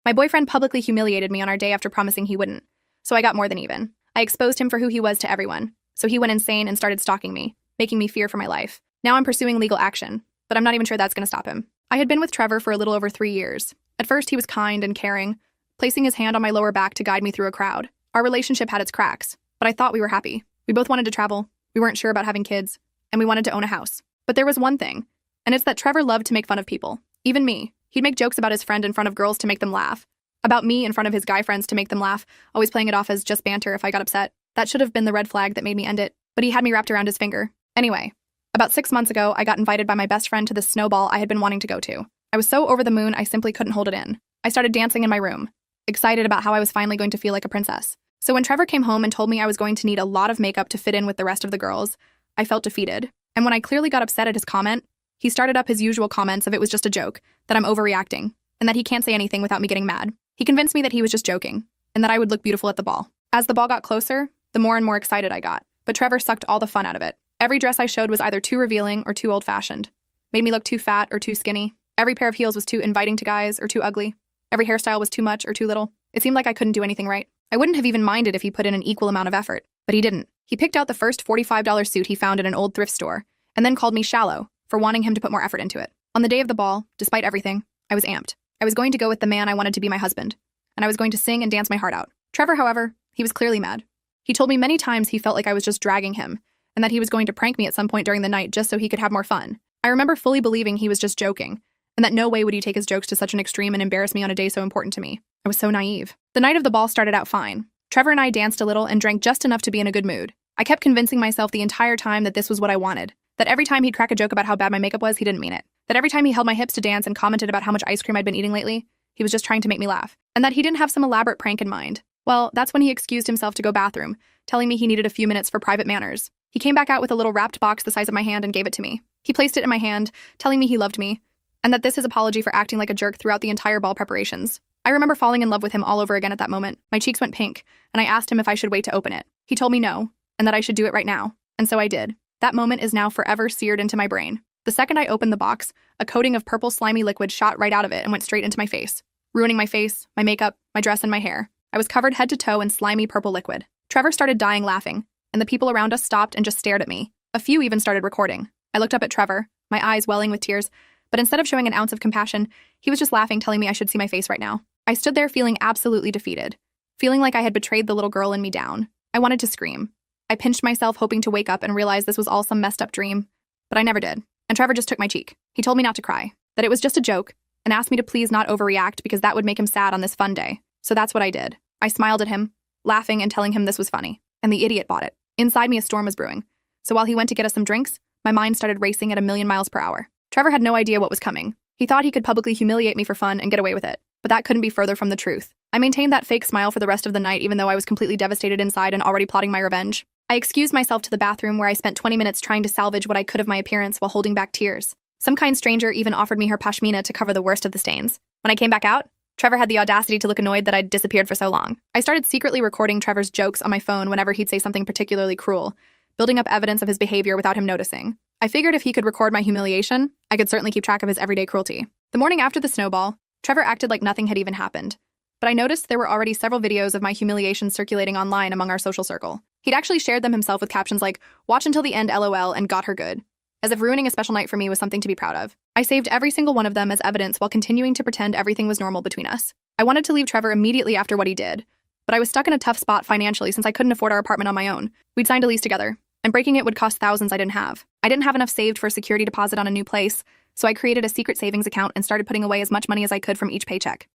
My boyfriend publicly humiliated me on our day after promising he wouldn't, so I got more than even. I exposed him for who he was to everyone, so he went insane and started stalking me, making me fear for my life. Now I'm pursuing legal action, but I'm not even sure that's gonna stop him. I had been with Trevor for a little over 3 years. At first, he was kind and caring, placing his hand on my lower back to guide me through a crowd. Our relationship had its cracks, but I thought we were happy. We both wanted to travel, we weren't sure about having kids, and we wanted to own a house. But there was one thing, and it's that Trevor loved to make fun of people. Even me. He'd make jokes about his friend in front of girls to make them laugh. About me in front of his guy friends to make them laugh, always playing it off as just banter if I got upset. That should have been the red flag that made me end it, but he had me wrapped around his finger. Anyway, about 6 months ago, I got invited by my best friend to this snowball I had been wanting to go to. I was so over the moon, I simply couldn't hold it in. I started dancing in my room, excited about how I was finally going to feel like a princess. So when Trevor came home and told me I was going to need a lot of makeup to fit in with the rest of the girls, I felt defeated. And when I clearly got upset at his comment, he started up his usual comments of it was just a joke, that I'm overreacting, and that he can't say anything without me getting mad. He convinced me that he was just joking, and that I would look beautiful at the ball. As the ball got closer, the more and more excited I got, but Trevor sucked all the fun out of it. Every dress I showed was either too revealing or too old-fashioned, made me look too fat or too skinny. Every pair of heels was too inviting to guys or too ugly. Every hairstyle was too much or too little. It seemed like I couldn't do anything right. I wouldn't have even minded if he put in an equal amount of effort, but he didn't. He picked out the first $45 suit he found in an old thrift store, and then called me shallow for wanting him to put more effort into it. On the day of the ball, despite everything, I was amped. I was going to go with the man I wanted to be my husband, and I was going to sing and dance my heart out. Trevor, however, he was clearly mad. He told me many times he felt like I was just dragging him, and that he was going to prank me at some point during the night just so he could have more fun. I remember fully believing he was just joking, and that no way would he take his jokes to such an extreme and embarrass me on a day so important to me. I was so naive. The night of the ball started out fine. Trevor and I danced a little and drank just enough to be in a good mood. I kept convincing myself the entire time that this was what I wanted, that every time he'd crack a joke about how bad my makeup was, he didn't mean it, that every time he held my hips to dance and commented about how much ice cream I'd been eating lately, he was just trying to make me laugh, and that he didn't have some elaborate prank in mind. Well, that's when he excused himself to go bathroom, telling me he needed a few minutes for private manners. He came back out with a little wrapped box the size of my hand and gave it to me. He placed it in my hand, telling me he loved me, and that this his apology for acting like a jerk throughout the entire ball preparations. I remember falling in love with him all over again at that moment. My cheeks went pink, and I asked him if I should wait to open it. He told me no, and that I should do it right now, and so I did. That moment is now forever seared into my brain. The second I opened the box, a coating of purple slimy liquid shot right out of it and went straight into my face, ruining my face, my makeup, my dress, and my hair. I was covered head to toe in slimy purple liquid. Trevor started dying laughing, and the people around us stopped and just stared at me. A few even started recording. I looked up at Trevor, my eyes welling with tears, but instead of showing an ounce of compassion, he was just laughing, telling me I should see my face right now. I stood there feeling absolutely defeated, feeling like I had betrayed the little girl in me down. I wanted to scream. I pinched myself, hoping to wake up and realize this was all some messed up dream, but I never did. And Trevor just took my cheek. He told me not to cry, that it was just a joke, and asked me to please not overreact because that would make him sad on this fun day. So that's what I did. I smiled at him, laughing and telling him this was funny, and the idiot bought it. Inside me, a storm was brewing. So while he went to get us some drinks, my mind started racing at 1,000,000 miles per hour. Trevor had no idea what was coming. He thought he could publicly humiliate me for fun and get away with it, but that couldn't be further from the truth. I maintained that fake smile for the rest of the night, even though I was completely devastated inside and already plotting my revenge. I excused myself to the bathroom, where I spent 20 minutes trying to salvage what I could of my appearance while holding back tears. Some kind stranger even offered me her pashmina to cover the worst of the stains. When I came back out, Trevor had the audacity to look annoyed that I'd disappeared for so long. I started secretly recording Trevor's jokes on my phone whenever he'd say something particularly cruel, building up evidence of his behavior without him noticing. I figured if he could record my humiliation, I could certainly keep track of his everyday cruelty. The morning after the snowball, Trevor acted like nothing had even happened. But I noticed there were already several videos of my humiliation circulating online among our social circle. He'd actually shared them himself with captions like, "Watch until the end, LOL, and got her good," as if ruining a special night for me was something to be proud of. I saved every single one of them as evidence while continuing to pretend everything was normal between us. I wanted to leave Trevor immediately after what he did, but I was stuck in a tough spot financially since I couldn't afford our apartment on my own. We'd signed a lease together, and breaking it would cost thousands I didn't have. I didn't have enough saved for a security deposit on a new place, so I created a secret savings account and started putting away as much money as I could from each paycheck.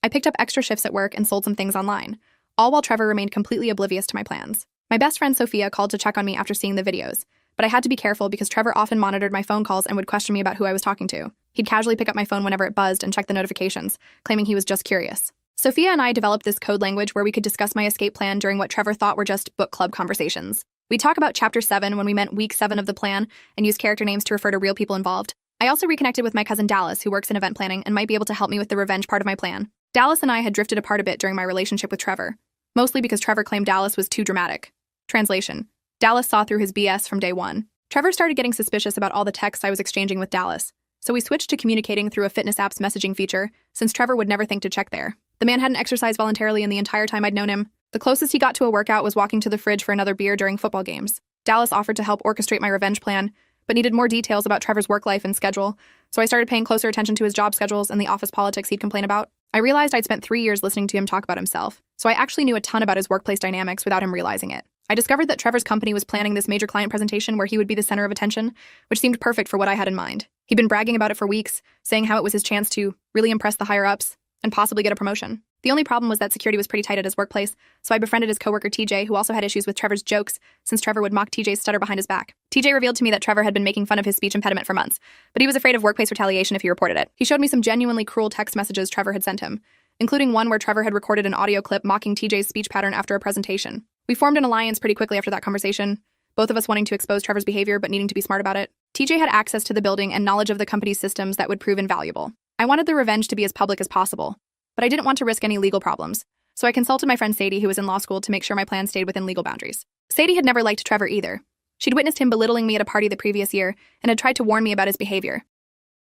I picked up extra shifts at work and sold some things online, all while Trevor remained completely oblivious to my plans. My best friend Sophia called to check on me after seeing the videos, but I had to be careful because Trevor often monitored my phone calls and would question me about who I was talking to. He'd casually pick up my phone whenever it buzzed and check the notifications, claiming he was just curious. Sophia and I developed this code language where we could discuss my escape plan during what Trevor thought were just book club conversations. We'd talk about Chapter 7 when we meant Week 7 of the plan and use character names to refer to real people involved. I also reconnected with my cousin Dallas, who works in event planning and might be able to help me with the revenge part of my plan. Dallas and I had drifted apart a bit during my relationship with Trevor, mostly because Trevor claimed Dallas was too dramatic. Translation: Dallas saw through his BS from day one. Trevor started getting suspicious about all the texts I was exchanging with Dallas, so we switched to communicating through a fitness app's messaging feature, since Trevor would never think to check there. The man hadn't exercised voluntarily in the entire time I'd known him. The closest he got to a workout was walking to the fridge for another beer during football games. Dallas offered to help orchestrate my revenge plan, but needed more details about Trevor's work life and schedule, so I started paying closer attention to his job schedules and the office politics he'd complain about. I realized I'd spent 3 years listening to him talk about himself, so I actually knew a ton about his workplace dynamics without him realizing it. I discovered that Trevor's company was planning this major client presentation where he would be the center of attention, which seemed perfect for what I had in mind. He'd been bragging about it for weeks, saying how it was his chance to really impress the higher-ups and possibly get a promotion. The only problem was that security was pretty tight at his workplace, so I befriended his coworker TJ, who also had issues with Trevor's jokes, since Trevor would mock TJ's stutter behind his back. TJ revealed to me that Trevor had been making fun of his speech impediment for months, but he was afraid of workplace retaliation if he reported it. He showed me some genuinely cruel text messages Trevor had sent him, including one where Trevor had recorded an audio clip mocking TJ's speech pattern after a presentation. We formed an alliance pretty quickly after that conversation, both of us wanting to expose Trevor's behavior but needing to be smart about it. TJ had access to the building and knowledge of the company's systems that would prove invaluable. I wanted the revenge to be as public as possible, but I didn't want to risk any legal problems, so I consulted my friend Sadie, who was in law school, to make sure my plan stayed within legal boundaries. Sadie had never liked Trevor either. She'd witnessed him belittling me at a party the previous year and had tried to warn me about his behavior.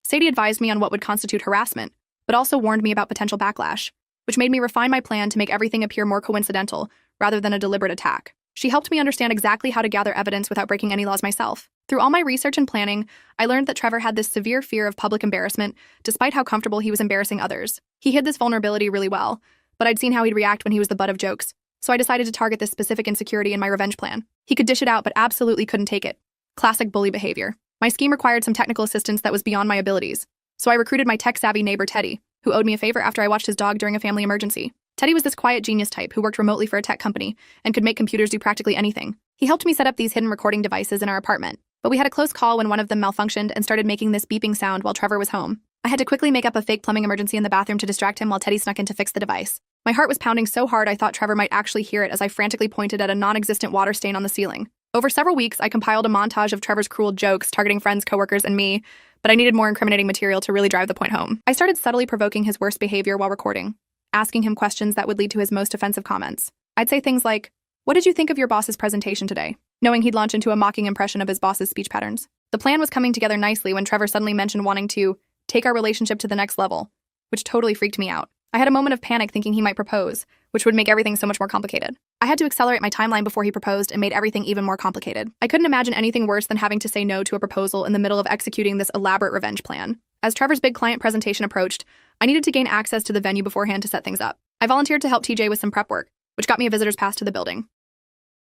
Sadie advised me on what would constitute harassment, but also warned me about potential backlash, which made me refine my plan to make everything appear more coincidental rather than a deliberate attack. She helped me understand exactly how to gather evidence without breaking any laws myself. Through all my research and planning, I learned that Trevor had this severe fear of public embarrassment, despite how comfortable he was embarrassing others. He hid this vulnerability really well, but I'd seen how he'd react when he was the butt of jokes, so I decided to target this specific insecurity in my revenge plan. He could dish it out, but absolutely couldn't take it. Classic bully behavior. My scheme required some technical assistance that was beyond my abilities, so I recruited my tech-savvy neighbor Teddy, who owed me a favor after I watched his dog during a family emergency. Teddy was this quiet genius type who worked remotely for a tech company and could make computers do practically anything. He helped me set up these hidden recording devices in our apartment, but we had a close call when one of them malfunctioned and started making this beeping sound while Trevor was home. I had to quickly make up a fake plumbing emergency in the bathroom to distract him while Teddy snuck in to fix the device. My heart was pounding so hard I thought Trevor might actually hear it as I frantically pointed at a non-existent water stain on the ceiling. Over several weeks, I compiled a montage of Trevor's cruel jokes targeting friends, coworkers, and me, but I needed more incriminating material to really drive the point home. I started subtly provoking his worst behavior while recording, asking him questions that would lead to his most offensive comments. I'd say things like, "What did you think of your boss's presentation today?" knowing he'd launch into a mocking impression of his boss's speech patterns. The plan was coming together nicely when Trevor suddenly mentioned wanting to take our relationship to the next level, which totally freaked me out. I had a moment of panic thinking he might propose, which would make everything so much more complicated. I had to accelerate my timeline before he proposed and made everything even more complicated. I couldn't imagine anything worse than having to say no to a proposal in the middle of executing this elaborate revenge plan. As Trevor's big client presentation approached, I needed to gain access to the venue beforehand to set things up. I volunteered to help TJ with some prep work, which got me a visitor's pass to the building.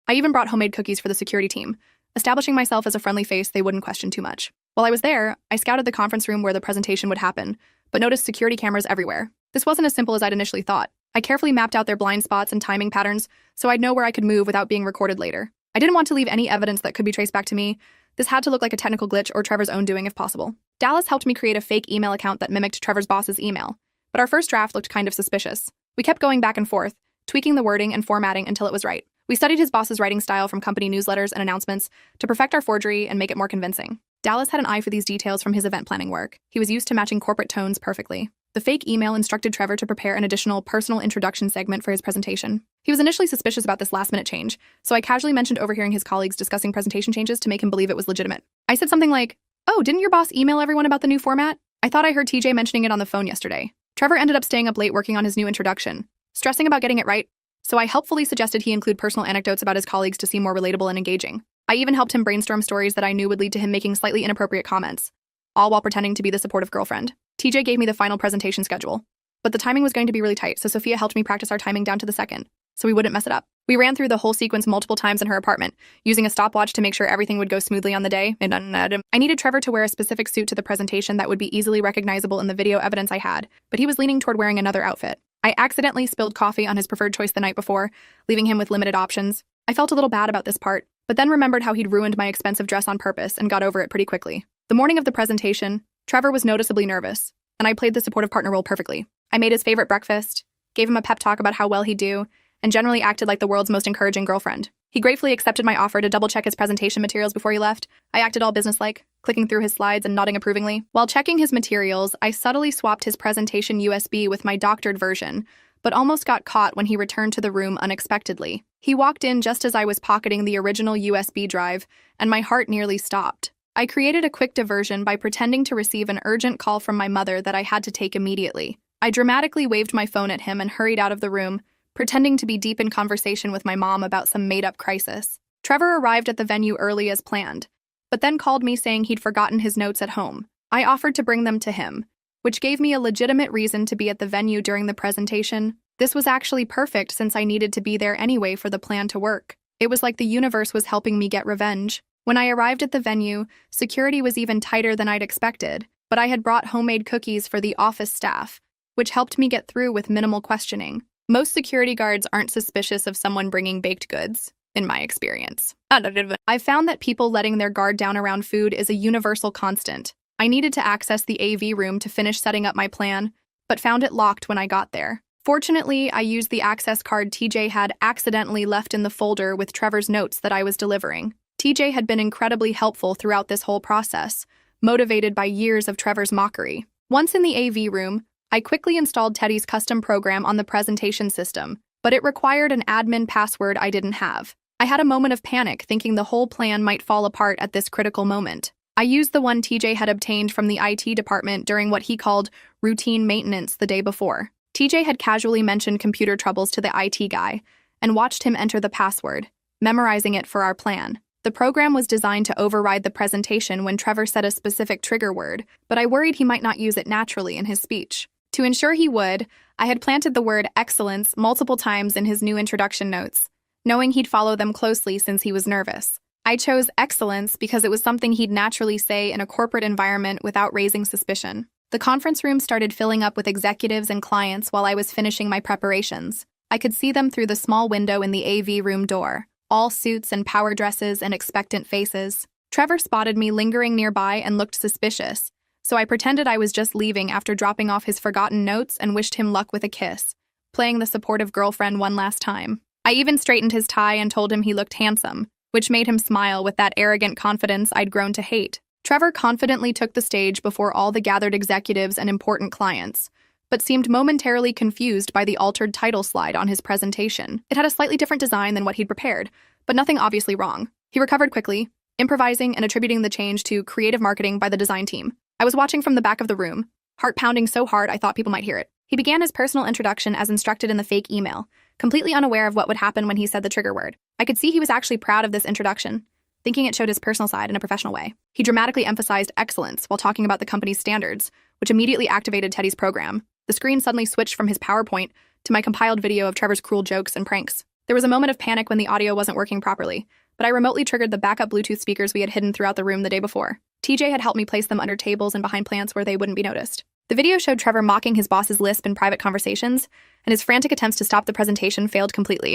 I even brought homemade cookies for the security team, establishing myself as a friendly face they wouldn't question too much. While I was there, I scouted the conference room where the presentation would happen, but noticed security cameras everywhere. This wasn't as simple as I'd initially thought. I carefully mapped out their blind spots and timing patterns so I'd know where I could move without being recorded later. I didn't want to leave any evidence that could be traced back to me. This had to look like a technical glitch or Trevor's own doing if possible. Dallas helped me create a fake email account that mimicked Trevor's boss's email, but our first draft looked kind of suspicious. We kept going back and forth, tweaking the wording and formatting until it was right. We studied his boss's writing style from company newsletters and announcements to perfect our forgery and make it more convincing. Dallas had an eye for these details from his event planning work. He was used to matching corporate tones perfectly. The fake email instructed Trevor to prepare an additional personal introduction segment for his presentation. He was initially suspicious about this last-minute change, so I casually mentioned overhearing his colleagues discussing presentation changes to make him believe it was legitimate. I said something like, "Oh, didn't your boss email everyone about the new format? I thought I heard TJ mentioning it on the phone yesterday." Trevor ended up staying up late working on his new introduction, stressing about getting it right, so I helpfully suggested he include personal anecdotes about his colleagues to seem more relatable and engaging. I even helped him brainstorm stories that I knew would lead to him making slightly inappropriate comments, all while pretending to be the supportive girlfriend. TJ gave me the final presentation schedule, but the timing was going to be really tight, so Sophia helped me practice our timing down to the second, so we wouldn't mess it up. We ran through the whole sequence multiple times in her apartment, using a stopwatch to make sure everything would go smoothly on the day. I needed Trevor to wear a specific suit to the presentation that would be easily recognizable in the video evidence I had, but he was leaning toward wearing another outfit. I accidentally spilled coffee on his preferred choice the night before, leaving him with limited options. I felt a little bad about this part, but then remembered how he'd ruined my expensive dress on purpose and got over it pretty quickly. The morning of the presentation, Trevor was noticeably nervous, and I played the supportive partner role perfectly. I made his favorite breakfast, gave him a pep talk about how well he'd do, and generally acted like the world's most encouraging girlfriend. He gratefully accepted my offer to double-check his presentation materials before he left. I acted all businesslike, clicking through his slides and nodding approvingly. While checking his materials, I subtly swapped his presentation USB with my doctored version, but almost got caught when he returned to the room unexpectedly. He walked in just as I was pocketing the original USB drive, and my heart nearly stopped. I created a quick diversion by pretending to receive an urgent call from my mother that I had to take immediately. I dramatically waved my phone at him and hurried out of the room, pretending to be deep in conversation with my mom about some made-up crisis. Trevor arrived at the venue early as planned, but then called me saying he'd forgotten his notes at home. I offered to bring them to him, which gave me a legitimate reason to be at the venue during the presentation. This was actually perfect since I needed to be there anyway for the plan to work. It was like the universe was helping me get revenge. When I arrived at the venue, security was even tighter than I'd expected, but I had brought homemade cookies for the office staff, which helped me get through with minimal questioning. Most security guards aren't suspicious of someone bringing baked goods, in my experience. I've found that people letting their guard down around food is a universal constant. I needed to access the AV room to finish setting up my plan, but found it locked when I got there. Fortunately, I used the access card TJ had accidentally left in the folder with Trevor's notes that I was delivering. TJ had been incredibly helpful throughout this whole process, motivated by years of Trevor's mockery. Once in the AV room, I quickly installed Teddy's custom program on the presentation system, but it required an admin password I didn't have. I had a moment of panic, thinking the whole plan might fall apart at this critical moment. I used the one TJ had obtained from the IT department during what he called routine maintenance the day before. TJ had casually mentioned computer troubles to the IT guy and watched him enter the password, memorizing it for our plan. The program was designed to override the presentation when Trevor said a specific trigger word, but I worried he might not use it naturally in his speech. To ensure he would, I had planted the word excellence multiple times in his new introduction notes, knowing he'd follow them closely since he was nervous. I chose excellence because it was something he'd naturally say in a corporate environment without raising suspicion. The conference room started filling up with executives and clients while I was finishing my preparations. I could see them through the small window in the AV room door, all suits and power dresses and expectant faces. Trevor spotted me lingering nearby and looked suspicious, so I pretended I was just leaving after dropping off his forgotten notes and wished him luck with a kiss, playing the supportive girlfriend one last time. I even straightened his tie and told him he looked handsome, which made him smile with that arrogant confidence I'd grown to hate. Trevor confidently took the stage before all the gathered executives and important clients, but seemed momentarily confused by the altered title slide on his presentation. It had a slightly different design than what he'd prepared, but nothing obviously wrong. He recovered quickly, improvising and attributing the change to creative marketing by the design team. I was watching from the back of the room, heart pounding so hard I thought people might hear it. He began his personal introduction as instructed in the fake email, completely unaware of what would happen when he said the trigger word. I could see he was actually proud of this introduction, thinking it showed his personal side in a professional way. He dramatically emphasized excellence while talking about the company's standards, which immediately activated Teddy's program. The screen suddenly switched from his PowerPoint to my compiled video of Trevor's cruel jokes and pranks. There was a moment of panic when the audio wasn't working properly, but I remotely triggered the backup Bluetooth speakers we had hidden throughout the room the day before. TJ had helped me place them under tables and behind plants where they wouldn't be noticed. The video showed Trevor mocking his boss's lisp in private conversations, and his frantic attempts to stop the presentation failed completely.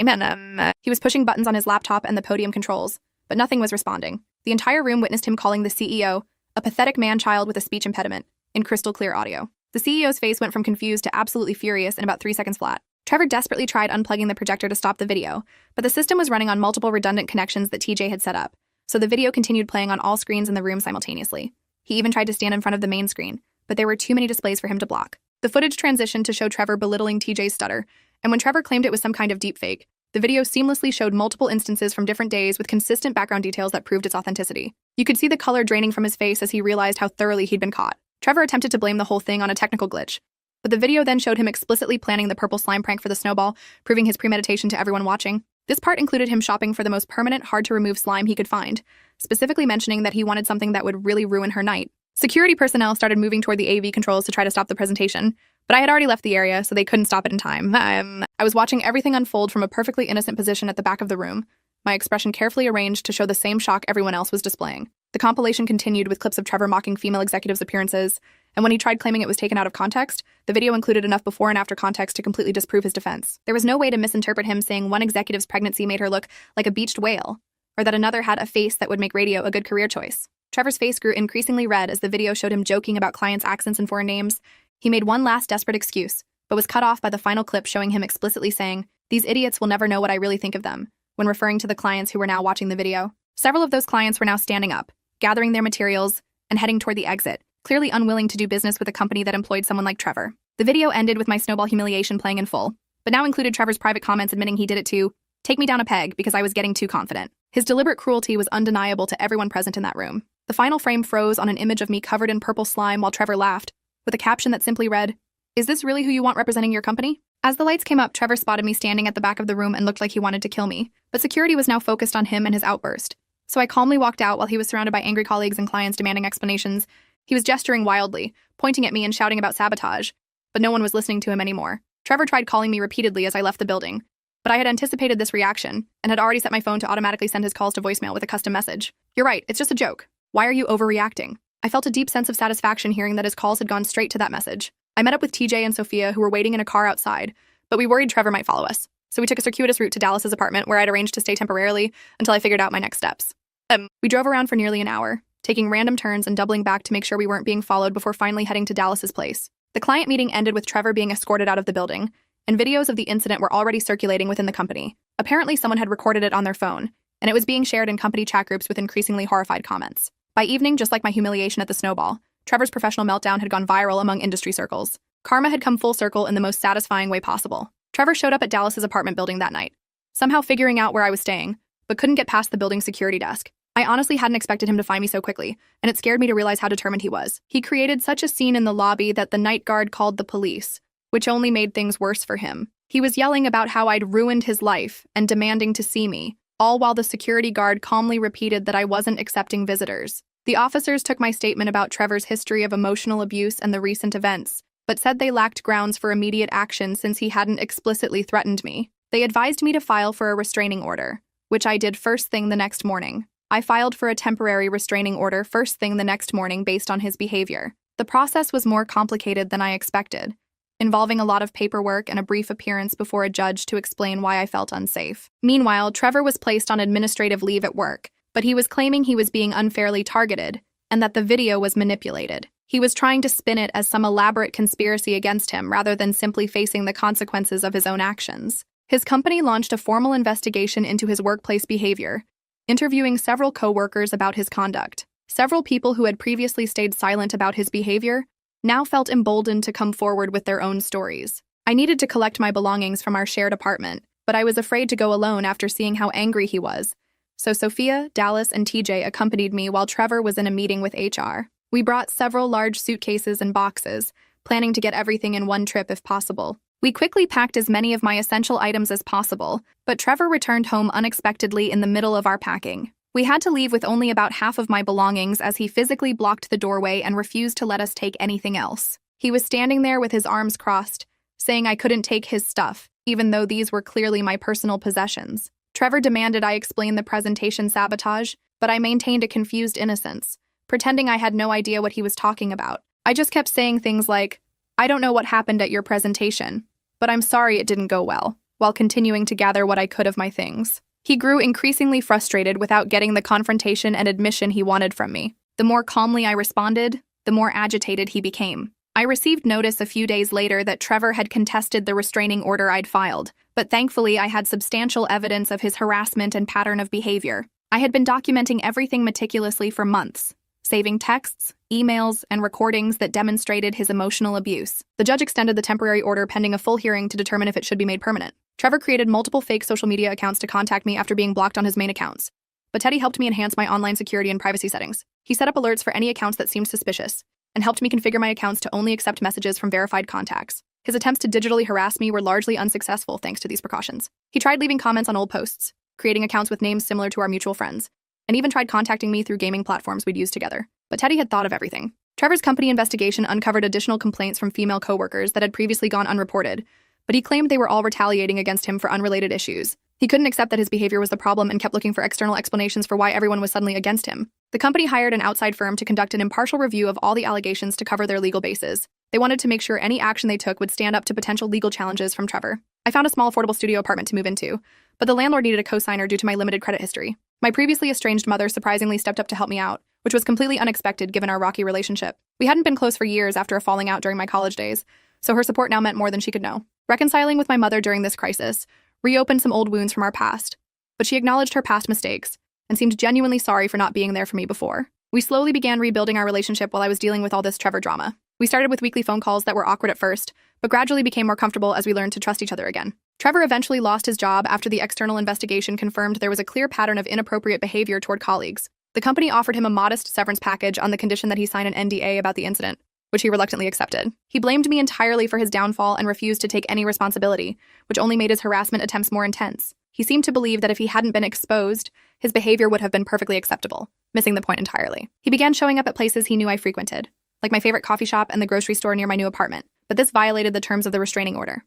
He was pushing buttons on his laptop and the podium controls, but nothing was responding. The entire room witnessed him calling the CEO a pathetic man-child with a speech impediment, in crystal clear audio. The CEO's face went from confused to absolutely furious in about 3 seconds flat. Trevor desperately tried unplugging the projector to stop the video, but the system was running on multiple redundant connections that TJ had set up, so the video continued playing on all screens in the room simultaneously. He even tried to stand in front of the main screen, but there were too many displays for him to block. The footage transitioned to show Trevor belittling TJ's stutter, and when Trevor claimed it was some kind of deepfake, the video seamlessly showed multiple instances from different days with consistent background details that proved its authenticity. You could see the color draining from his face as he realized how thoroughly he'd been caught. Trevor attempted to blame the whole thing on a technical glitch, but the video then showed him explicitly planning the purple slime prank for the snowball, proving his premeditation to everyone watching. This part included him shopping for the most permanent, hard-to-remove slime he could find, specifically mentioning that he wanted something that would really ruin her night. Security personnel started moving toward the AV controls to try to stop the presentation, but I had already left the area, so they couldn't stop it in time. I was watching everything unfold from a perfectly innocent position at the back of the room, my expression carefully arranged to show the same shock everyone else was displaying. The compilation continued with clips of Trevor mocking female executives' appearances, and when he tried claiming it was taken out of context, the video included enough before and after context to completely disprove his defense. There was no way to misinterpret him saying one executive's pregnancy made her look like a beached whale, or that another had a face that would make radio a good career choice. Trevor's face grew increasingly red as the video showed him joking about clients' accents and foreign names. He made one last desperate excuse, but was cut off by the final clip showing him explicitly saying, "These idiots will never know what I really think of them," when referring to the clients who were now watching the video. Several of those clients were now standing up, gathering their materials, and heading toward the exit, clearly unwilling to do business with a company that employed someone like Trevor. The video ended with my snowball humiliation playing in full, but now included Trevor's private comments admitting he did it to take me down a peg because I was getting too confident. His deliberate cruelty was undeniable to everyone present in that room. The final frame froze on an image of me covered in purple slime while Trevor laughed, with a caption that simply read, "Is this really who you want representing your company?" As the lights came up, Trevor spotted me standing at the back of the room and looked like he wanted to kill me, but security was now focused on him and his outburst. So I calmly walked out while he was surrounded by angry colleagues and clients demanding explanations. He was gesturing wildly, pointing at me and shouting about sabotage, but no one was listening to him anymore. Trevor tried calling me repeatedly as I left the building, but I had anticipated this reaction and had already set my phone to automatically send his calls to voicemail with a custom message. "You're right, it's just a joke. Why are you overreacting?" I felt a deep sense of satisfaction hearing that his calls had gone straight to that message. I met up with TJ and Sophia, who were waiting in a car outside, but we worried Trevor might follow us. So we took a circuitous route to Dallas's apartment, where I'd arranged to stay temporarily until I figured out my next steps. We drove around for nearly an hour, taking random turns and doubling back to make sure we weren't being followed before finally heading to Dallas's place. The client meeting ended with Trevor being escorted out of the building, and videos of the incident were already circulating within the company. Apparently someone had recorded it on their phone, and it was being shared in company chat groups with increasingly horrified comments. By evening, just like my humiliation at the snowball, Trevor's professional meltdown had gone viral among industry circles. Karma had come full circle in the most satisfying way possible. Trevor showed up at Dallas's apartment building that night, somehow figuring out where I was staying, but couldn't get past the building's security desk. I honestly hadn't expected him to find me so quickly, and it scared me to realize how determined he was. He created such a scene in the lobby that the night guard called the police, which only made things worse for him. He was yelling about how I'd ruined his life and demanding to see me, all while the security guard calmly repeated that I wasn't accepting visitors. The officers took my statement about Trevor's history of emotional abuse and the recent events, but said they lacked grounds for immediate action since he hadn't explicitly threatened me. They advised me to file for a restraining order, which I did first thing the next morning. I filed for a temporary restraining order first thing the next morning based on his behavior. The process was more complicated than I expected, involving a lot of paperwork and a brief appearance before a judge to explain why I felt unsafe. Meanwhile, Trevor was placed on administrative leave at work, but he was claiming he was being unfairly targeted and that the video was manipulated. He was trying to spin it as some elaborate conspiracy against him rather than simply facing the consequences of his own actions. His company launched a formal investigation into his workplace behavior, interviewing several co-workers about his conduct. Several people who had previously stayed silent about his behavior now felt emboldened to come forward with their own stories. I needed to collect my belongings from our shared apartment, but I was afraid to go alone after seeing how angry he was. So Sophia, Dallas, and TJ accompanied me while Trevor was in a meeting with HR. We brought several large suitcases and boxes, planning to get everything in one trip if possible. We quickly packed as many of my essential items as possible, but Trevor returned home unexpectedly in the middle of our packing. We had to leave with only about half of my belongings as he physically blocked the doorway and refused to let us take anything else. He was standing there with his arms crossed, saying I couldn't take his stuff, even though these were clearly my personal possessions. Trevor demanded I explain the presentation sabotage, but I maintained a confused innocence, pretending I had no idea what he was talking about. I just kept saying things like, "I don't know what happened at your presentation, but I'm sorry it didn't go well," while continuing to gather what I could of my things. He grew increasingly frustrated without getting the confrontation and admission he wanted from me. The more calmly I responded, the more agitated he became. I received notice a few days later that Trevor had contested the restraining order I'd filed, but thankfully I had substantial evidence of his harassment and pattern of behavior. I had been documenting everything meticulously for months, saving texts, emails, and recordings that demonstrated his emotional abuse. The judge extended the temporary order pending a full hearing to determine if it should be made permanent. Trevor created multiple fake social media accounts to contact me after being blocked on his main accounts, but Teddy helped me enhance my online security and privacy settings. He set up alerts for any accounts that seemed suspicious, and helped me configure my accounts to only accept messages from verified contacts. His attempts to digitally harass me were largely unsuccessful thanks to these precautions. He tried leaving comments on old posts, creating accounts with names similar to our mutual friends, and even tried contacting me through gaming platforms we'd used together. But Teddy had thought of everything. Trevor's company investigation uncovered additional complaints from female coworkers that had previously gone unreported, but he claimed they were all retaliating against him for unrelated issues. He couldn't accept that his behavior was the problem and kept looking for external explanations for why everyone was suddenly against him. The company hired an outside firm to conduct an impartial review of all the allegations to cover their legal bases. They wanted to make sure any action they took would stand up to potential legal challenges from Trevor. I found a small affordable studio apartment to move into, but the landlord needed a co-signer due to my limited credit history. My previously estranged mother surprisingly stepped up to help me out, which was completely unexpected given our rocky relationship. We hadn't been close for years after a falling out during my college days, so her support now meant more than she could know. Reconciling with my mother during this crisis reopened some old wounds from our past, but she acknowledged her past mistakes and seemed genuinely sorry for not being there for me before. We slowly began rebuilding our relationship while I was dealing with all this Trevor drama. We started with weekly phone calls that were awkward at first, but gradually became more comfortable as we learned to trust each other again. Trevor eventually lost his job after the external investigation confirmed there was a clear pattern of inappropriate behavior toward colleagues. The company offered him a modest severance package on the condition that he sign an NDA about the incident, which he reluctantly accepted. He blamed me entirely for his downfall and refused to take any responsibility, which only made his harassment attempts more intense. He seemed to believe that if he hadn't been exposed, his behavior would have been perfectly acceptable, missing the point entirely. He began showing up at places he knew I frequented, like my favorite coffee shop and the grocery store near my new apartment, but this violated the terms of the restraining order.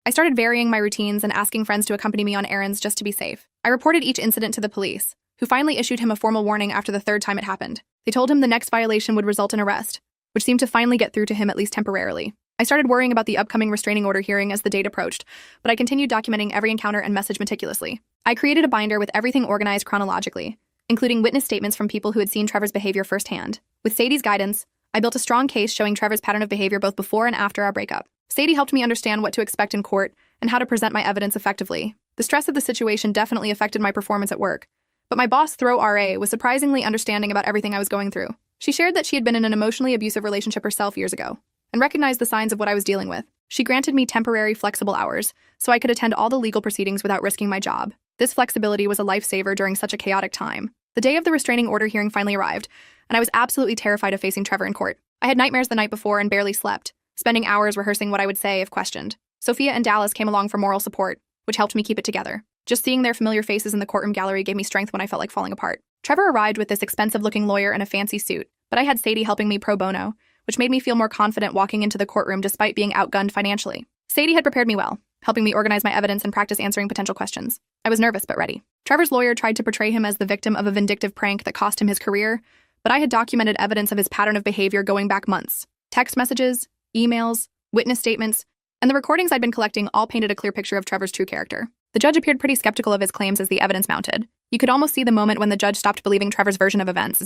I started varying my routines and asking friends to accompany me on errands just to be safe. I reported each incident to the police, who finally issued him a formal warning after the third time it happened. They told him the next violation would result in arrest, which seemed to finally get through to him at least temporarily. I started worrying about the upcoming restraining order hearing as the date approached, but I continued documenting every encounter and message meticulously. I created a binder with everything organized chronologically, including witness statements from people who had seen Trevor's behavior firsthand. With Sadie's guidance, I built a strong case showing Trevor's pattern of behavior both before and after our breakup. Sadie helped me understand what to expect in court and how to present my evidence effectively. The stress of the situation definitely affected my performance at work, but my boss, Throw RA, was surprisingly understanding about everything I was going through. She shared that she had been in an emotionally abusive relationship herself years ago and recognized the signs of what I was dealing with. She granted me temporary flexible hours so I could attend all the legal proceedings without risking my job. This flexibility was a lifesaver during such a chaotic time. The day of the restraining order hearing finally arrived, and I was absolutely terrified of facing Trevor in court. I had nightmares the night before and barely slept, spending hours rehearsing what I would say if questioned. Sophia and Dallas came along for moral support, which helped me keep it together. Just seeing their familiar faces in the courtroom gallery gave me strength when I felt like falling apart. Trevor arrived with this expensive-looking lawyer in a fancy suit, but I had Sadie helping me pro bono, which made me feel more confident walking into the courtroom despite being outgunned financially. Sadie had prepared me well, helping me organize my evidence and practice answering potential questions. I was nervous but ready. Trevor's lawyer tried to portray him as the victim of a vindictive prank that cost him his career, but I had documented evidence of his pattern of behavior going back months. Text messages, emails, witness statements, and the recordings I'd been collecting all painted a clear picture of Trevor's true character. The judge appeared pretty skeptical of his claims as the evidence mounted. You could almost see the moment when the judge stopped believing Trevor's version of events.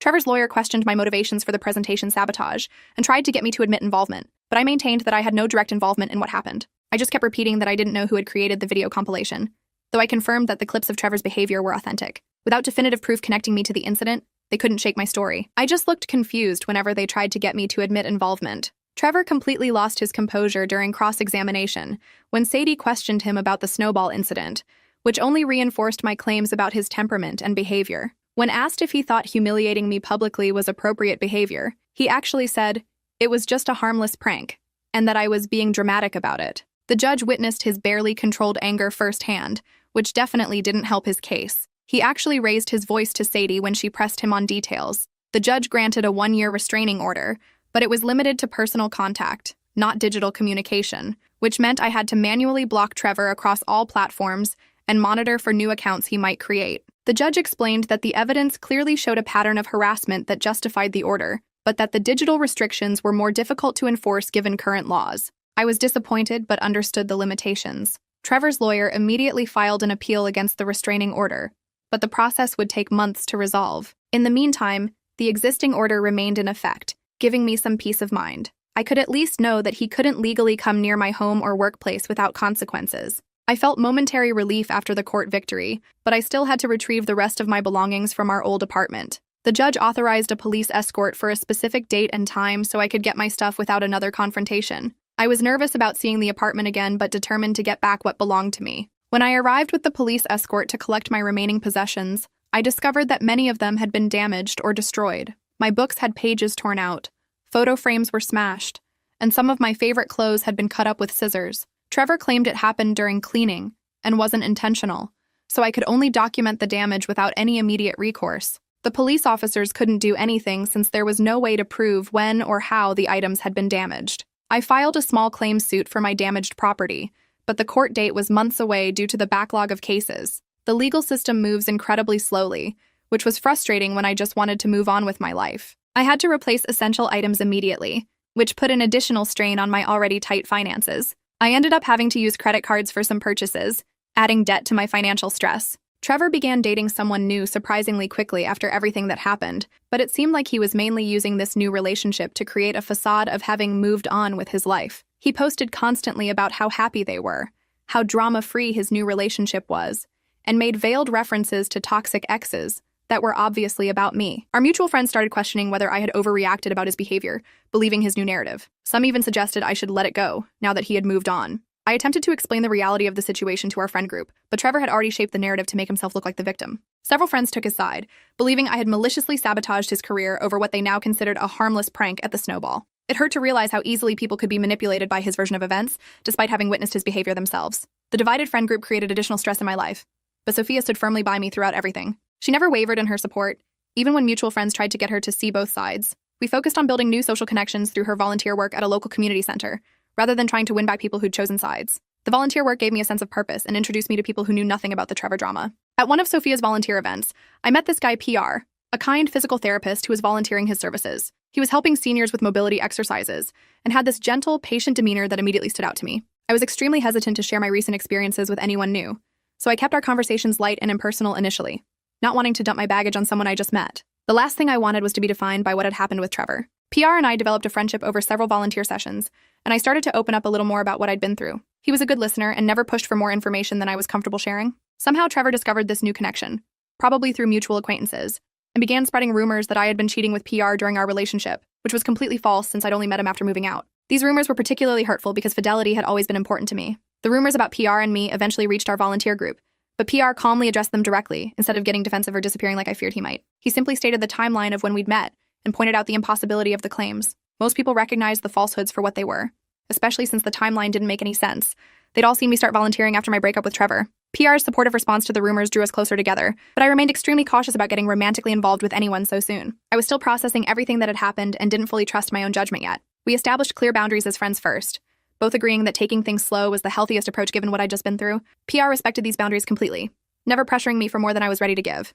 Trevor's lawyer questioned my motivations for the presentation sabotage and tried to get me to admit involvement, but I maintained that I had no direct involvement in what happened. I just kept repeating that I didn't know who had created the video compilation, though I confirmed that the clips of Trevor's behavior were authentic. Without definitive proof connecting me to the incident, they couldn't shake my story. I just looked confused whenever they tried to get me to admit involvement. Trevor completely lost his composure during cross-examination when Sadie questioned him about the snowball incident, which only reinforced my claims about his temperament and behavior. When asked if he thought humiliating me publicly was appropriate behavior, he actually said it was just a harmless prank, and that I was being dramatic about it. The judge witnessed his barely controlled anger firsthand, which definitely didn't help his case. He actually raised his voice to Sadie when she pressed him on details. The judge granted a 1-year restraining order, but it was limited to personal contact, not digital communication, which meant I had to manually block Trevor across all platforms and monitor for new accounts he might create. The judge explained that the evidence clearly showed a pattern of harassment that justified the order, but that the digital restrictions were more difficult to enforce given current laws. I was disappointed but understood the limitations. Trevor's lawyer immediately filed an appeal against the restraining order, but the process would take months to resolve. In the meantime, the existing order remained in effect, giving me some peace of mind. I could at least know that he couldn't legally come near my home or workplace without consequences. I felt momentary relief after the court victory, but I still had to retrieve the rest of my belongings from our old apartment. The judge authorized a police escort for a specific date and time so I could get my stuff without another confrontation. I was nervous about seeing the apartment again, but determined to get back what belonged to me. When I arrived with the police escort to collect my remaining possessions, I discovered that many of them had been damaged or destroyed. My books had pages torn out, photo frames were smashed, and some of my favorite clothes had been cut up with scissors. Trevor claimed it happened during cleaning and wasn't intentional, so I could only document the damage without any immediate recourse. The police officers couldn't do anything since there was no way to prove when or how the items had been damaged. I filed a small claims suit for my damaged property, but the court date was months away due to the backlog of cases. The legal system moves incredibly slowly, which was frustrating when I just wanted to move on with my life. I had to replace essential items immediately, which put an additional strain on my already tight finances. I ended up having to use credit cards for some purchases, adding debt to my financial stress. Trevor began dating someone new surprisingly quickly after everything that happened, but it seemed like he was mainly using this new relationship to create a facade of having moved on with his life. He posted constantly about how happy they were, how drama-free his new relationship was, and made veiled references to toxic exes that were obviously about me. Our mutual friends started questioning whether I had overreacted about his behavior, believing his new narrative. Some even suggested I should let it go, now that he had moved on. I attempted to explain the reality of the situation to our friend group, but Trevor had already shaped the narrative to make himself look like the victim. Several friends took his side, believing I had maliciously sabotaged his career over what they now considered a harmless prank at the snowball. It hurt to realize how easily people could be manipulated by his version of events, despite having witnessed his behavior themselves. The divided friend group created additional stress in my life, but Sophia stood firmly by me throughout everything. She never wavered in her support, even when mutual friends tried to get her to see both sides. We focused on building new social connections through her volunteer work at a local community center, rather than trying to win back people who'd chosen sides. The volunteer work gave me a sense of purpose and introduced me to people who knew nothing about the Trevor drama. At one of Sophia's volunteer events, I met this guy PR, a kind physical therapist who was volunteering his services. He was helping seniors with mobility exercises and had this gentle, patient demeanor that immediately stood out to me. I was extremely hesitant to share my recent experiences with anyone new, so I kept our conversations light and impersonal initially, not wanting to dump my baggage on someone I just met. The last thing I wanted was to be defined by what had happened with Trevor. PR and I developed a friendship over several volunteer sessions, and I started to open up a little more about what I'd been through. He was a good listener and never pushed for more information than I was comfortable sharing. Somehow Trevor discovered this new connection, probably through mutual acquaintances, and began spreading rumors that I had been cheating with PR during our relationship, which was completely false since I'd only met him after moving out. These rumors were particularly hurtful because fidelity had always been important to me. The rumors about PR and me eventually reached our volunteer group, but PR calmly addressed them directly instead of getting defensive or disappearing like I feared he might. He simply stated the timeline of when we'd met and pointed out the impossibility of the claims. Most people recognized the falsehoods for what they were, especially since the timeline didn't make any sense. They'd all seen me start volunteering after my breakup with Trevor. PR's supportive response to the rumors drew us closer together, but I remained extremely cautious about getting romantically involved with anyone so soon. I was still processing everything that had happened and didn't fully trust my own judgment yet. We established clear boundaries as friends first, both agreeing that taking things slow was the healthiest approach given what I'd just been through. PR respected these boundaries completely, never pressuring me for more than I was ready to give.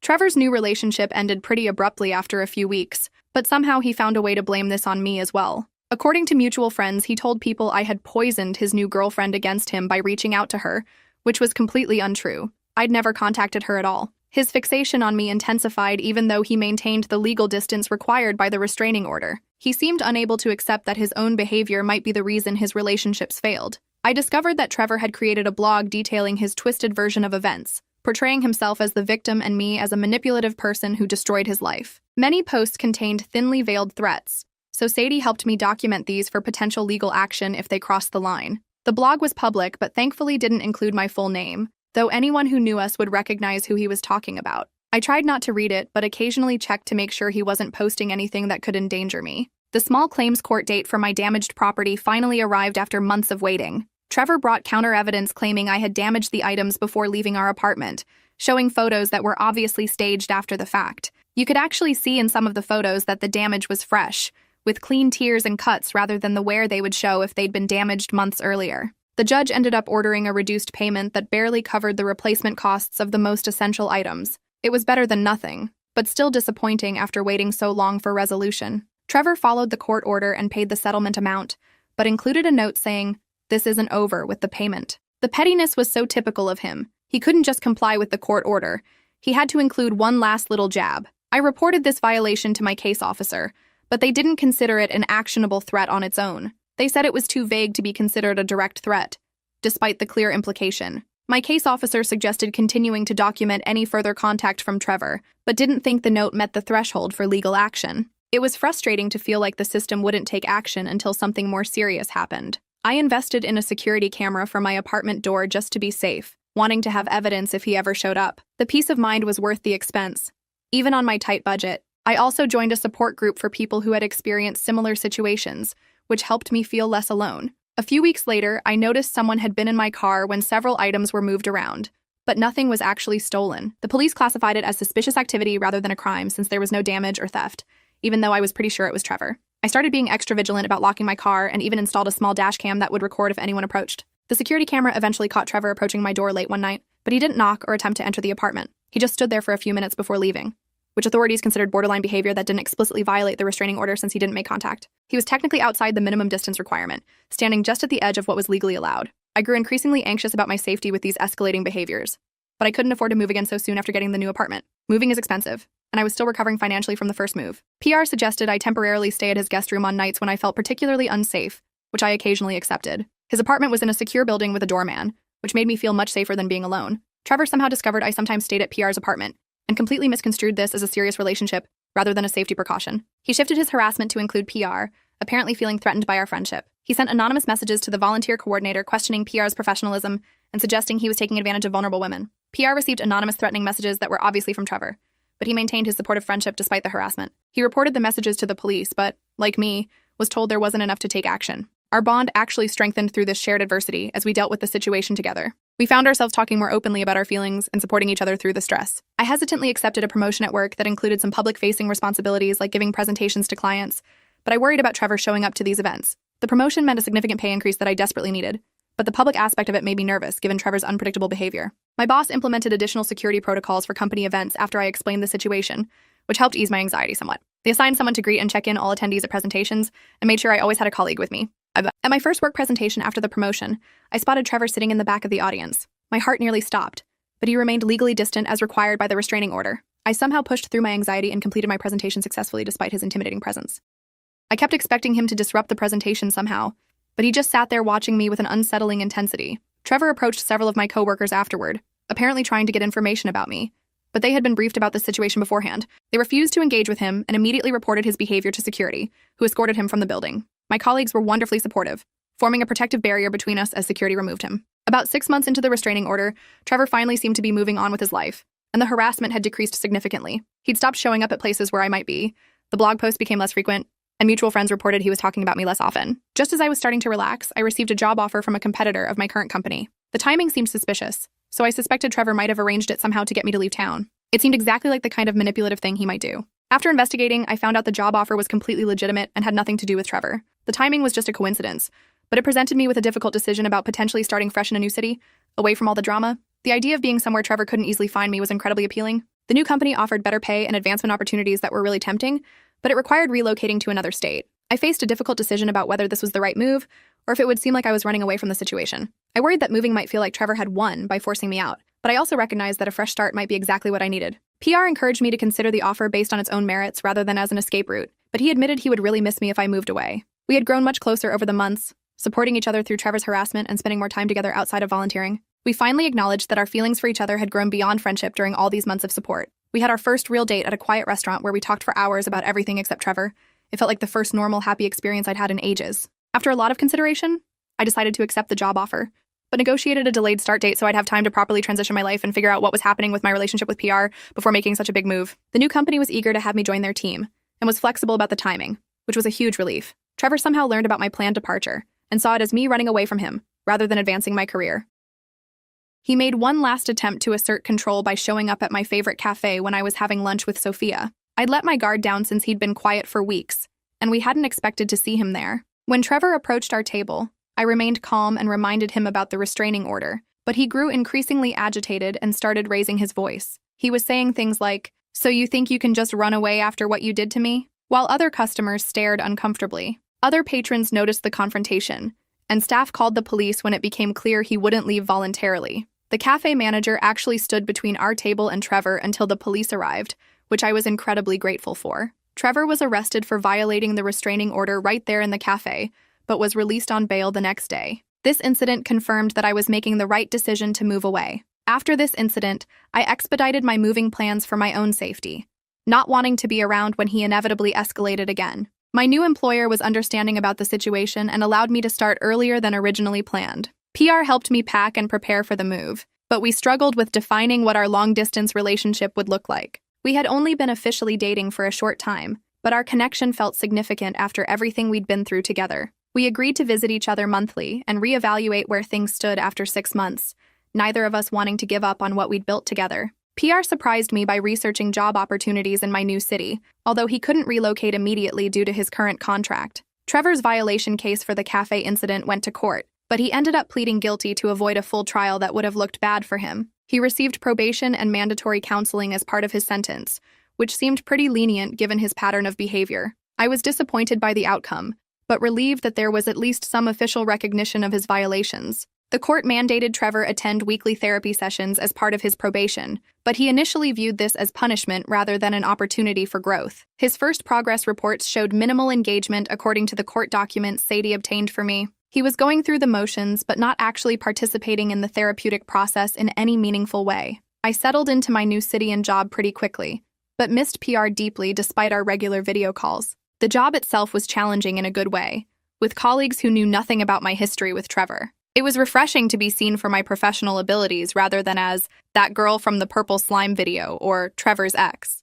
Trevor's new relationship ended pretty abruptly after a few weeks, but somehow he found a way to blame this on me as well. According to mutual friends, he told people I had poisoned his new girlfriend against him by reaching out to her, which was completely untrue. I'd never contacted her at all. His fixation on me intensified even though he maintained the legal distance required by the restraining order. He seemed unable to accept that his own behavior might be the reason his relationships failed. I discovered that Trevor had created a blog detailing his twisted version of events, portraying himself as the victim and me as a manipulative person who destroyed his life. Many posts contained thinly veiled threats, so Sadie helped me document these for potential legal action if they crossed the line. The blog was public, but thankfully didn't include my full name, though anyone who knew us would recognize who he was talking about. I tried not to read it, but occasionally checked to make sure he wasn't posting anything that could endanger me. The small claims court date for my damaged property finally arrived after months of waiting. Trevor brought counter evidence claiming I had damaged the items before leaving our apartment, showing photos that were obviously staged after the fact. You could actually see in some of the photos that the damage was fresh, with clean tears and cuts rather than the wear they would show if they'd been damaged months earlier. The judge ended up ordering a reduced payment that barely covered the replacement costs of the most essential items. It was better than nothing, but still disappointing after waiting so long for resolution. Trevor followed the court order and paid the settlement amount, but included a note saying, "This isn't over" with the payment. The pettiness was so typical of him. He couldn't just comply with the court order. He had to include one last little jab. I reported this violation to my case officer, but they didn't consider it an actionable threat on its own. They said it was too vague to be considered a direct threat, despite the clear implication. My case officer suggested continuing to document any further contact from Trevor, but didn't think the note met the threshold for legal action. It was frustrating to feel like the system wouldn't take action until something more serious happened. I invested in a security camera for my apartment door just to be safe, wanting to have evidence if he ever showed up. The peace of mind was worth the expense, even on my tight budget. I also joined a support group for people who had experienced similar situations, which helped me feel less alone. A few weeks later, I noticed someone had been in my car when several items were moved around, but nothing was actually stolen. The police classified it as suspicious activity rather than a crime since there was no damage or theft, even though I was pretty sure it was Trevor. I started being extra vigilant about locking my car and even installed a small dash cam that would record if anyone approached. The security camera eventually caught Trevor approaching my door late one night, but he didn't knock or attempt to enter the apartment. He just stood there for a few minutes before leaving, which authorities considered borderline behavior that didn't explicitly violate the restraining order since he didn't make contact. He was technically outside the minimum distance requirement, standing just at the edge of what was legally allowed. I grew increasingly anxious about my safety with these escalating behaviors, but I couldn't afford to move again so soon after getting the new apartment. Moving is expensive, and I was still recovering financially from the first move. PR suggested I temporarily stay at his guest room on nights when I felt particularly unsafe, which I occasionally accepted. His apartment was in a secure building with a doorman, which made me feel much safer than being alone. Trevor somehow discovered I sometimes stayed at PR's apartment, and completely misconstrued this as a serious relationship rather than a safety precaution. He shifted his harassment to include PR, apparently feeling threatened by our friendship. He sent anonymous messages to the volunteer coordinator questioning PR's professionalism and suggesting he was taking advantage of vulnerable women. PR received anonymous threatening messages that were obviously from Trevor, but he maintained his supportive friendship despite the harassment. He reported the messages to the police, but, like me, was told there wasn't enough to take action. Our bond actually strengthened through this shared adversity as we dealt with the situation together. We found ourselves talking more openly about our feelings and supporting each other through the stress. I hesitantly accepted a promotion at work that included some public-facing responsibilities like giving presentations to clients, but I worried about Trevor showing up to these events. The promotion meant a significant pay increase that I desperately needed, but the public aspect of it made me nervous given Trevor's unpredictable behavior. My boss implemented additional security protocols for company events after I explained the situation, which helped ease my anxiety somewhat. They assigned someone to greet and check in all attendees at presentations and made sure I always had a colleague with me. At my first work presentation after the promotion, I spotted Trevor sitting in the back of the audience. My heart nearly stopped, but he remained legally distant as required by the restraining order. I somehow pushed through my anxiety and completed my presentation successfully despite his intimidating presence. I kept expecting him to disrupt the presentation somehow, but he just sat there watching me with an unsettling intensity. Trevor approached several of my coworkers afterward, apparently trying to get information about me, but they had been briefed about the situation beforehand. They refused to engage with him and immediately reported his behavior to security, who escorted him from the building. My colleagues were wonderfully supportive, forming a protective barrier between us as security removed him. About 6 months into the restraining order, Trevor finally seemed to be moving on with his life, and the harassment had decreased significantly. He'd stopped showing up at places where I might be, the blog posts became less frequent, and mutual friends reported he was talking about me less often. Just as I was starting to relax, I received a job offer from a competitor of my current company. The timing seemed suspicious, so I suspected Trevor might have arranged it somehow to get me to leave town. It seemed exactly like the kind of manipulative thing he might do. After investigating, I found out the job offer was completely legitimate and had nothing to do with Trevor. The timing was just a coincidence, but it presented me with a difficult decision about potentially starting fresh in a new city, away from all the drama. The idea of being somewhere Trevor couldn't easily find me was incredibly appealing. The new company offered better pay and advancement opportunities that were really tempting, but it required relocating to another state. I faced a difficult decision about whether this was the right move, or if it would seem like I was running away from the situation. I worried that moving might feel like Trevor had won by forcing me out, but I also recognized that a fresh start might be exactly what I needed. PR encouraged me to consider the offer based on its own merits rather than as an escape route, but he admitted he would really miss me if I moved away. We had grown much closer over the months, supporting each other through Trevor's harassment and spending more time together outside of volunteering. We finally acknowledged that our feelings for each other had grown beyond friendship during all these months of support. We had our first real date at a quiet restaurant where we talked for hours about everything except Trevor. It felt like the first normal, happy experience I'd had in ages. After a lot of consideration, I decided to accept the job offer, but negotiated a delayed start date so I'd have time to properly transition my life and figure out what was happening with my relationship with PR before making such a big move. The new company was eager to have me join their team and was flexible about the timing, which was a huge relief. Trevor somehow learned about my planned departure and saw it as me running away from him rather than advancing my career. He made one last attempt to assert control by showing up at my favorite cafe when I was having lunch with Sophia. I'd let my guard down since he'd been quiet for weeks, and we hadn't expected to see him there. When Trevor approached our table, I remained calm and reminded him about the restraining order, but he grew increasingly agitated and started raising his voice. He was saying things like, "So you think you can just run away after what you did to me?" While other customers stared uncomfortably. Other patrons noticed the confrontation, and staff called the police when it became clear he wouldn't leave voluntarily. The cafe manager actually stood between our table and Trevor until the police arrived, which I was incredibly grateful for. Trevor was arrested for violating the restraining order right there in the cafe, but was released on bail the next day. This incident confirmed that I was making the right decision to move away. After this incident, I expedited my moving plans for my own safety, not wanting to be around when he inevitably escalated again. My new employer was understanding about the situation and allowed me to start earlier than originally planned. PR helped me pack and prepare for the move, but we struggled with defining what our long-distance relationship would look like. We had only been officially dating for a short time, but our connection felt significant after everything we'd been through together. We agreed to visit each other monthly and reevaluate where things stood after 6 months, neither of us wanting to give up on what we'd built together. PR surprised me by researching job opportunities in my new city, although he couldn't relocate immediately due to his current contract. Trevor's violation case for the cafe incident went to court, but he ended up pleading guilty to avoid a full trial that would have looked bad for him. He received probation and mandatory counseling as part of his sentence, which seemed pretty lenient given his pattern of behavior. I was disappointed by the outcome, but relieved that there was at least some official recognition of his violations. The court mandated Trevor attend weekly therapy sessions as part of his probation, but he initially viewed this as punishment rather than an opportunity for growth. His first progress reports showed minimal engagement according to the court documents Sadie obtained for me. He was going through the motions but not actually participating in the therapeutic process in any meaningful way. I settled into my new city and job pretty quickly, but missed PR deeply despite our regular video calls. The job itself was challenging in a good way, with colleagues who knew nothing about my history with Trevor. It was refreshing to be seen for my professional abilities rather than as that girl from the purple slime video or Trevor's ex.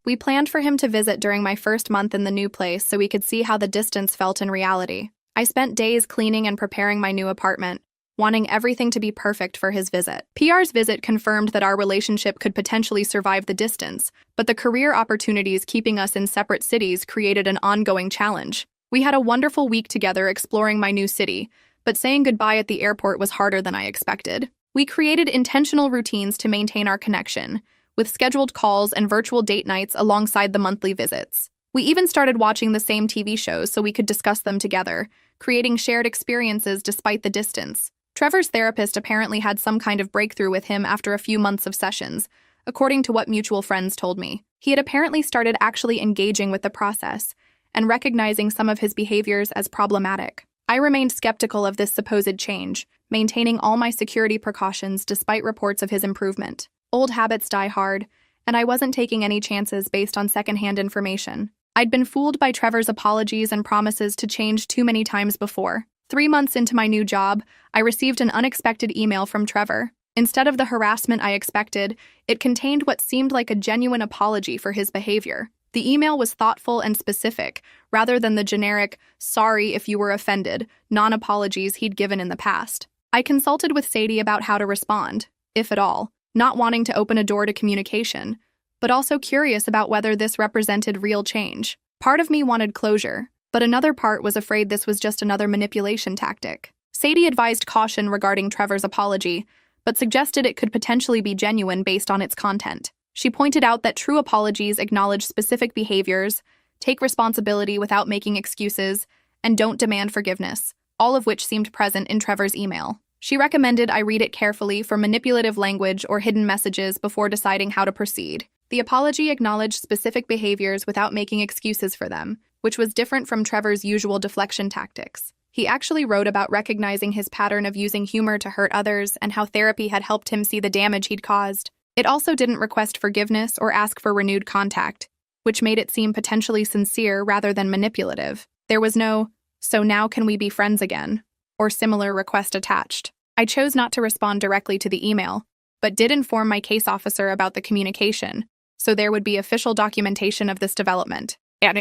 We planned for him to visit during my first month in the new place so we could see how the distance felt in reality. I spent days cleaning and preparing my new apartment, wanting everything to be perfect for his visit. PR's visit confirmed that our relationship could potentially survive the distance, but the career opportunities keeping us in separate cities created an ongoing challenge. We had a wonderful week together exploring my new city, but saying goodbye at the airport was harder than I expected. We created intentional routines to maintain our connection, with scheduled calls and virtual date nights alongside the monthly visits. We even started watching the same TV shows so we could discuss them together, creating shared experiences despite the distance. Trevor's therapist apparently had some kind of breakthrough with him after a few months of sessions, according to what mutual friends told me. He had apparently started actually engaging with the process and recognizing some of his behaviors as problematic. I remained skeptical of this supposed change, maintaining all my security precautions despite reports of his improvement. Old habits die hard, and I wasn't taking any chances based on secondhand information. I'd been fooled by Trevor's apologies and promises to change too many times before. 3 months into my new job, I received an unexpected email from Trevor. Instead of the harassment I expected, it contained what seemed like a genuine apology for his behavior. The email was thoughtful and specific, rather than the generic, sorry if you were offended, non-apologies he'd given in the past. I consulted with Sadie about how to respond, if at all, not wanting to open a door to communication, but also curious about whether this represented real change. Part of me wanted closure, but another part was afraid this was just another manipulation tactic. Sadie advised caution regarding Trevor's apology, but suggested it could potentially be genuine based on its content. She pointed out that true apologies acknowledge specific behaviors, take responsibility without making excuses, and don't demand forgiveness, all of which seemed present in Trevor's email. She recommended I read it carefully for manipulative language or hidden messages before deciding how to proceed. The apology acknowledged specific behaviors without making excuses for them, which was different from Trevor's usual deflection tactics. He actually wrote about recognizing his pattern of using humor to hurt others and how therapy had helped him see the damage he'd caused. It also didn't request forgiveness or ask for renewed contact, which made it seem potentially sincere rather than manipulative. There was no, "so now can we be friends again?" or similar request attached. I chose not to respond directly to the email, but did inform my case officer about the communication, so there would be official documentation of this development.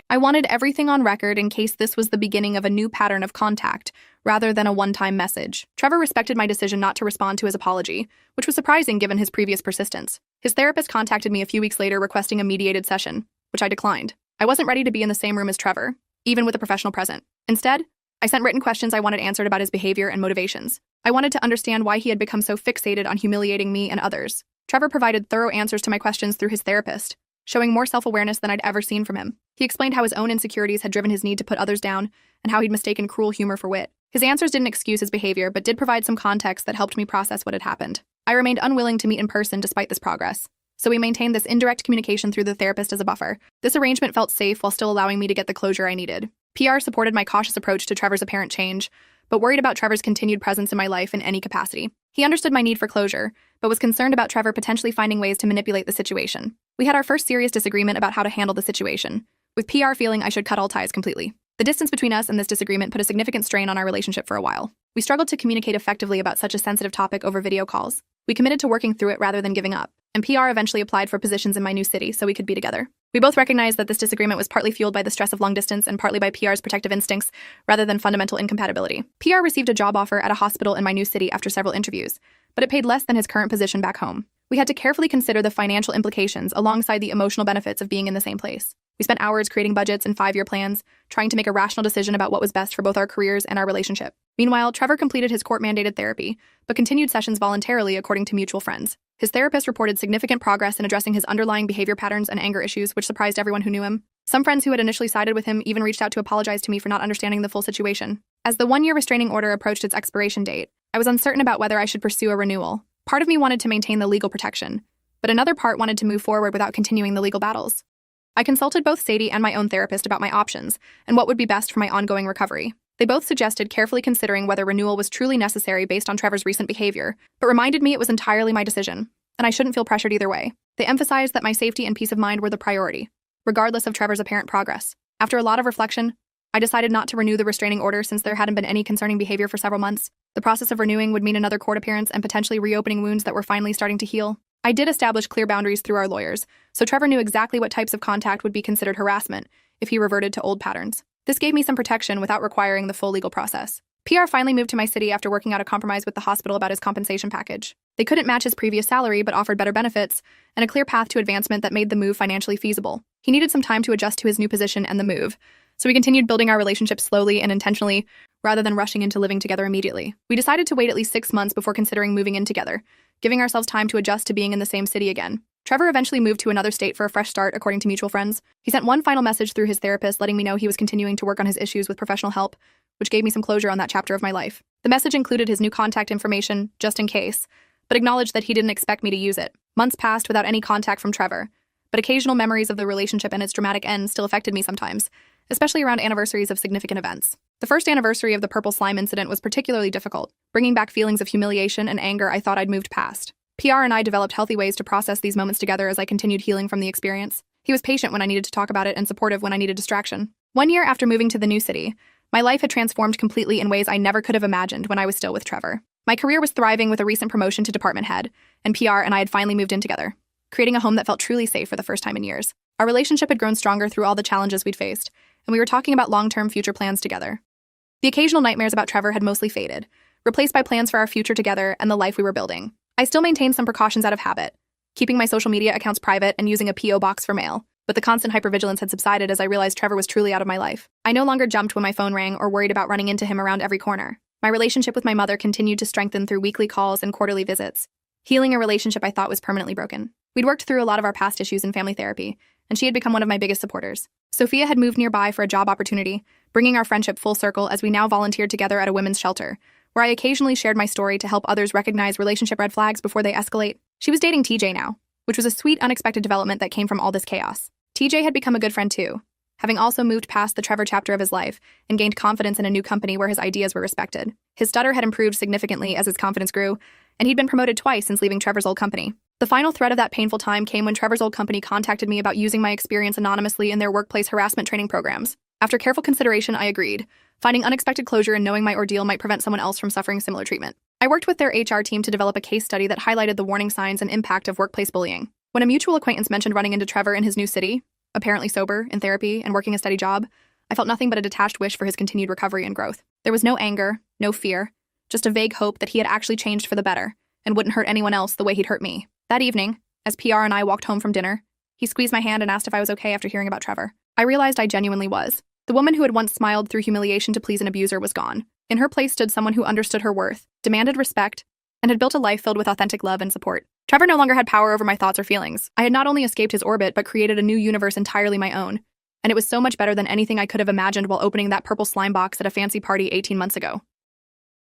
I wanted everything on record in case this was the beginning of a new pattern of contact, rather than a one-time message. Trevor respected my decision not to respond to his apology, which was surprising given his previous persistence. His therapist contacted me a few weeks later requesting a mediated session, which I declined. I wasn't ready to be in the same room as Trevor, even with a professional present. Instead, I sent written questions I wanted answered about his behavior and motivations. I wanted to understand why he had become so fixated on humiliating me and others. Trevor provided thorough answers to my questions through his therapist, showing more self-awareness than I'd ever seen from him. He explained how his own insecurities had driven his need to put others down and how he'd mistaken cruel humor for wit. His answers didn't excuse his behavior, but did provide some context that helped me process what had happened. I remained unwilling to meet in person despite this progress, so we maintained this indirect communication through the therapist as a buffer. This arrangement felt safe while still allowing me to get the closure I needed. PR supported my cautious approach to Trevor's apparent change, but worried about Trevor's continued presence in my life in any capacity. He understood my need for closure, but was concerned about Trevor potentially finding ways to manipulate the situation. We had our first serious disagreement about how to handle the situation, with PR feeling I should cut all ties completely. The distance between us and this disagreement put a significant strain on our relationship for a while. We struggled to communicate effectively about such a sensitive topic over video calls. We committed to working through it rather than giving up, and PR eventually applied for positions in my new city so we could be together. We both recognized that this disagreement was partly fueled by the stress of long distance and partly by PR's protective instincts rather than fundamental incompatibility. PR received a job offer at a hospital in my new city after several interviews, but it paid less than his current position back home. We had to carefully consider the financial implications alongside the emotional benefits of being in the same place. We spent hours creating budgets and 5-year plans, trying to make a rational decision about what was best for both our careers and our relationship. Meanwhile, Trevor completed his court-mandated therapy, but continued sessions voluntarily according to mutual friends. His therapist reported significant progress in addressing his underlying behavior patterns and anger issues, which surprised everyone who knew him. Some friends who had initially sided with him even reached out to apologize to me for not understanding the full situation. As the 1-year restraining order approached its expiration date, I was uncertain about whether I should pursue a renewal. Part of me wanted to maintain the legal protection, but another part wanted to move forward without continuing the legal battles. I consulted both Sadie and my own therapist about my options and what would be best for my ongoing recovery. They both suggested carefully considering whether renewal was truly necessary based on Trevor's recent behavior, but reminded me it was entirely my decision, and I shouldn't feel pressured either way. They emphasized that my safety and peace of mind were the priority, regardless of Trevor's apparent progress. After a lot of reflection, I decided not to renew the restraining order since there hadn't been any concerning behavior for several months. The process of renewing would mean another court appearance and potentially reopening wounds that were finally starting to heal. I did establish clear boundaries through our lawyers, so Trevor knew exactly what types of contact would be considered harassment if he reverted to old patterns. This gave me some protection without requiring the full legal process. PR finally moved to my city after working out a compromise with the hospital about his compensation package. They couldn't match his previous salary but offered better benefits and a clear path to advancement that made the move financially feasible. He needed some time to adjust to his new position and the move, so we continued building our relationship slowly and intentionally rather than rushing into living together immediately. We decided to wait at least 6 months before considering moving in together, giving ourselves time to adjust to being in the same city again. Trevor eventually moved to another state for a fresh start, according to mutual friends. He sent one final message through his therapist letting me know he was continuing to work on his issues with professional help, which gave me some closure on that chapter of my life. The message included his new contact information, just in case, but acknowledged that he didn't expect me to use it. Months passed without any contact from Trevor, but occasional memories of the relationship and its dramatic end still affected me sometimes, especially around anniversaries of significant events. The first anniversary of the purple slime incident was particularly difficult, bringing back feelings of humiliation and anger I thought I'd moved past. PR and I developed healthy ways to process these moments together as I continued healing from the experience. He was patient when I needed to talk about it and supportive when I needed distraction. 1 year after moving to the new city, my life had transformed completely in ways I never could have imagined when I was still with Trevor. My career was thriving with a recent promotion to department head, and PR and I had finally moved in together, creating a home that felt truly safe for the first time in years. Our relationship had grown stronger through all the challenges we'd faced, and we were talking about long-term future plans together. The occasional nightmares about Trevor had mostly faded, replaced by plans for our future together and the life we were building. I still maintained some precautions out of habit, keeping my social media accounts private and using a P.O. box for mail, but the constant hypervigilance had subsided as I realized Trevor was truly out of my life. I no longer jumped when my phone rang or worried about running into him around every corner. My relationship with my mother continued to strengthen through weekly calls and quarterly visits, healing a relationship I thought was permanently broken. We'd worked through a lot of our past issues in family therapy, and she had become one of my biggest supporters. Sophia had moved nearby for a job opportunity, bringing our friendship full circle as we now volunteered together at a women's shelter, where I occasionally shared my story to help others recognize relationship red flags before they escalate. She was dating TJ now, which was a sweet, unexpected development that came from all this chaos. TJ had become a good friend too, having also moved past the Trevor chapter of his life and gained confidence in a new company where his ideas were respected. His stutter had improved significantly as his confidence grew, and he'd been promoted twice since leaving Trevor's old company. The final thread of that painful time came when Trevor's old company contacted me about using my experience anonymously in their workplace harassment training programs. After careful consideration, I agreed, finding unexpected closure and knowing my ordeal might prevent someone else from suffering similar treatment. I worked with their HR team to develop a case study that highlighted the warning signs and impact of workplace bullying. When a mutual acquaintance mentioned running into Trevor in his new city, apparently sober, in therapy, and working a steady job, I felt nothing but a detached wish for his continued recovery and growth. There was no anger, no fear, just a vague hope that he had actually changed for the better and wouldn't hurt anyone else the way he'd hurt me. That evening, as PR and I walked home from dinner, he squeezed my hand and asked if I was okay after hearing about Trevor. I realized I genuinely was. The woman who had once smiled through humiliation to please an abuser was gone. In her place stood someone who understood her worth, demanded respect, and had built a life filled with authentic love and support. Trevor no longer had power over my thoughts or feelings. I had not only escaped his orbit, but created a new universe entirely my own. And it was so much better than anything I could have imagined while opening that purple slime box at a fancy party 18 months ago.